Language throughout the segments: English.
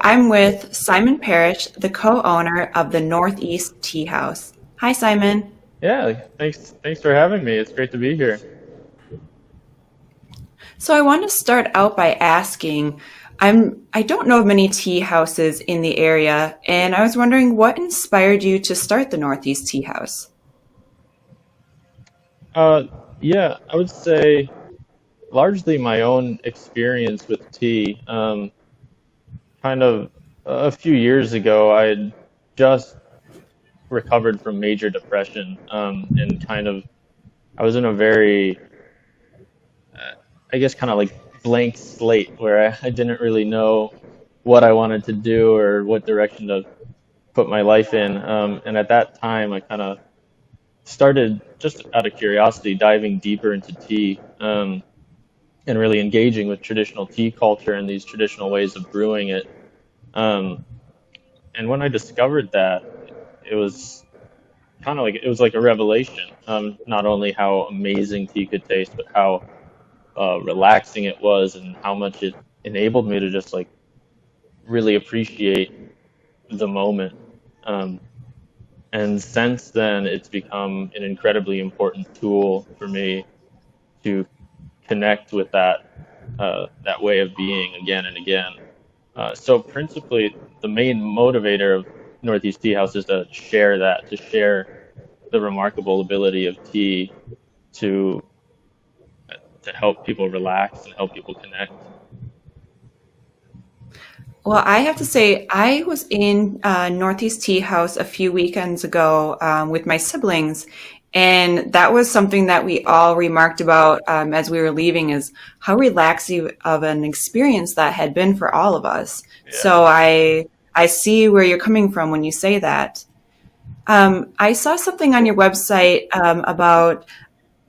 I'm with Simon Parrish, the co-owner of the Northeast Tea House. Hi, Simon. Yeah, thanks for having me. It's great to be here. So I want to start out by asking, I don't know of many tea houses in the area, and I was wondering what inspired you to start the Northeast Tea House. Uh, yeah, I would say largely my own experience with tea. Kind of a few years ago, I had just recovered from major depression, and I was in a very, I guess, kind of like blank slate where I didn't really know what I wanted to do or what direction to put my life in. And at that time, I kind of started just out of curiosity diving deeper into tea, and really engaging with traditional tea culture and these traditional ways of brewing it. Um, and when I discovered that, it was it was like a revelation. Not only how amazing tea could taste, but how relaxing it was, and how much it enabled me to just like really appreciate the moment. Um, and since then, it's become an incredibly important tool for me to connect with that way of being again and again. So principally, the main motivator of Northeast Tea House is to share that, to share the remarkable ability of tea to to help people relax and help people connect. Well, I have to say, I was in Northeast Tea House a few weekends ago with my siblings, and that was something that we all remarked about as we were leaving is how relaxing of an experience that had been for all of us. Yeah, So I see where you're coming from when you say that. I saw something on your website about,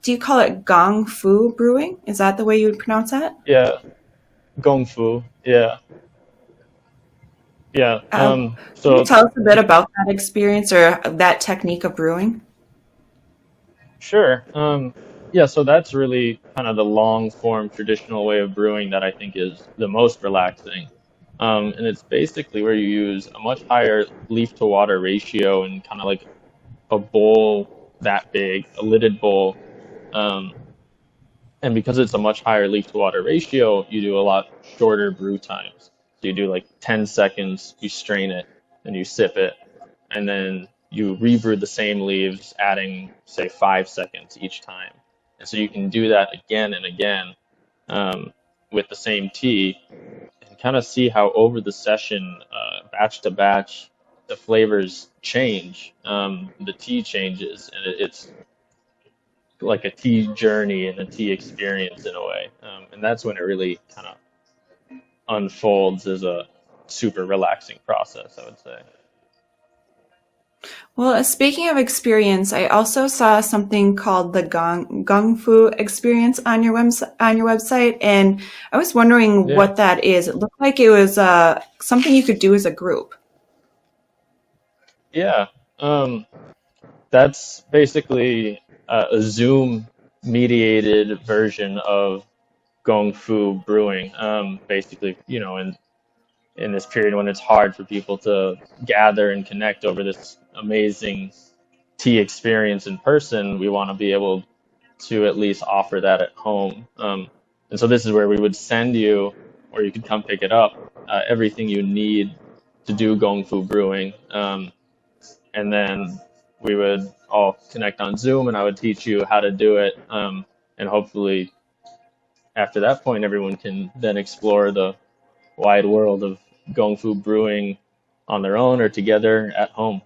do you call it Gong Fu Brewing? Is that the way you would pronounce that? yeah, Gong Fu, yeah, yeah. Can you So tell us a bit about that experience or that technique of brewing? sure. Yeah, so that's really kind of the long form traditional way of brewing that I think is the most relaxing. And it's basically where you use a much higher leaf to water ratio and kind of like a bowl that big, a lidded bowl. Um, and because it's a much higher leaf to water ratio, you do a lot shorter brew times. So you do like 10 seconds, you strain it, and you sip it, and then you rebrew the same leaves, adding, say, 5 seconds each time. And so you can do that again and again, um, with the same tea, and kind of see how over the session, batch to batch, the flavors change, the tea changes, and it's like a tea journey and a tea experience in a way. And that's when it really kind of unfolds as a super relaxing process, I would say. Well, speaking of experience, I also saw something called the Gong Fu Experience on your website, and I was wondering Yeah, what that is. It looked like it was something you could do as a group. yeah. That's basically a Zoom mediated version of Gong Fu Brewing. Basically, in this period when it's hard for people to gather and connect over this amazing tea experience in person, we want to be able to at least offer that at home. And so this is where we would send you, or you could come pick it up, everything you need to do Gong Fu Brewing. And then we would all connect on Zoom, and I would teach you how to do it. And hopefully, after that point, everyone can then explore the wide world of Gong Fu Brewing on their own or together at home.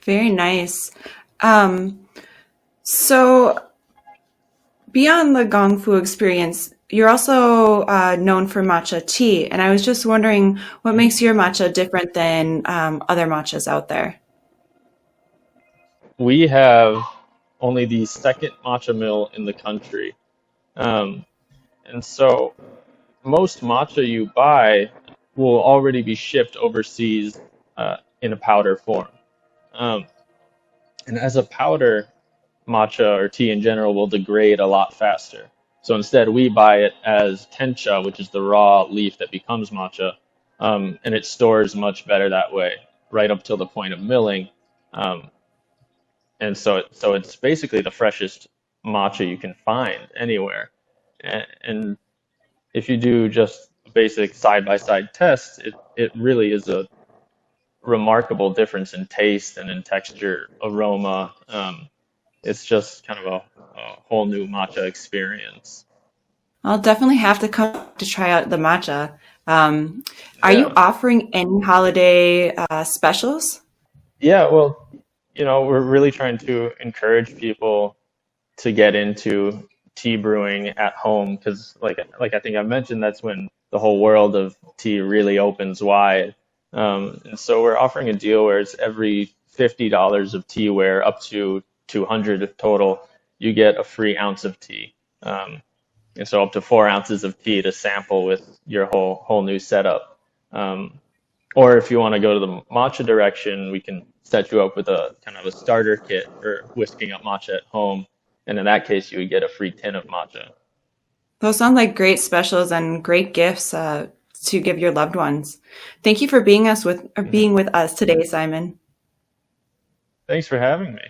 Very nice. Um, so beyond the Gong Fu experience, you're also known for matcha tea, and I was just wondering what makes your matcha different than other matchas out there. We have only the second matcha mill in the country. Um, and so most matcha you buy will already be shipped overseas in a powder form. Um, and as a powder, matcha or tea in general will degrade a lot faster. So instead, we buy it as tencha, which is the raw leaf that becomes matcha, and it stores much better that way, right up till the point of milling. Um, and so it's basically the freshest matcha you can find anywhere. And if you do just a basic side-by-side test, it really is a remarkable difference in taste and in texture, aroma. It's just kind of a whole new matcha experience. I'll definitely have to come to try out the matcha. Um, are you Yeah. offering any holiday specials? Yeah, well, we're really trying to encourage people to get into tea brewing at home because like I think I mentioned, that's when the whole world of tea really opens wide. And so we're offering a deal where it's every $50 of teaware up to 200 total, you get a free ounce of tea. And so up to 4 ounces of tea to sample with your whole new setup. Um, or if you want to go to the matcha direction, we can set you up with a kind of a starter kit for whisking up matcha at home. And in that case, you would get a free tin of matcha. Those sound like great specials and great gifts to give your loved ones. Thank you for being Mhm. with us today, Simon. Thanks for having me.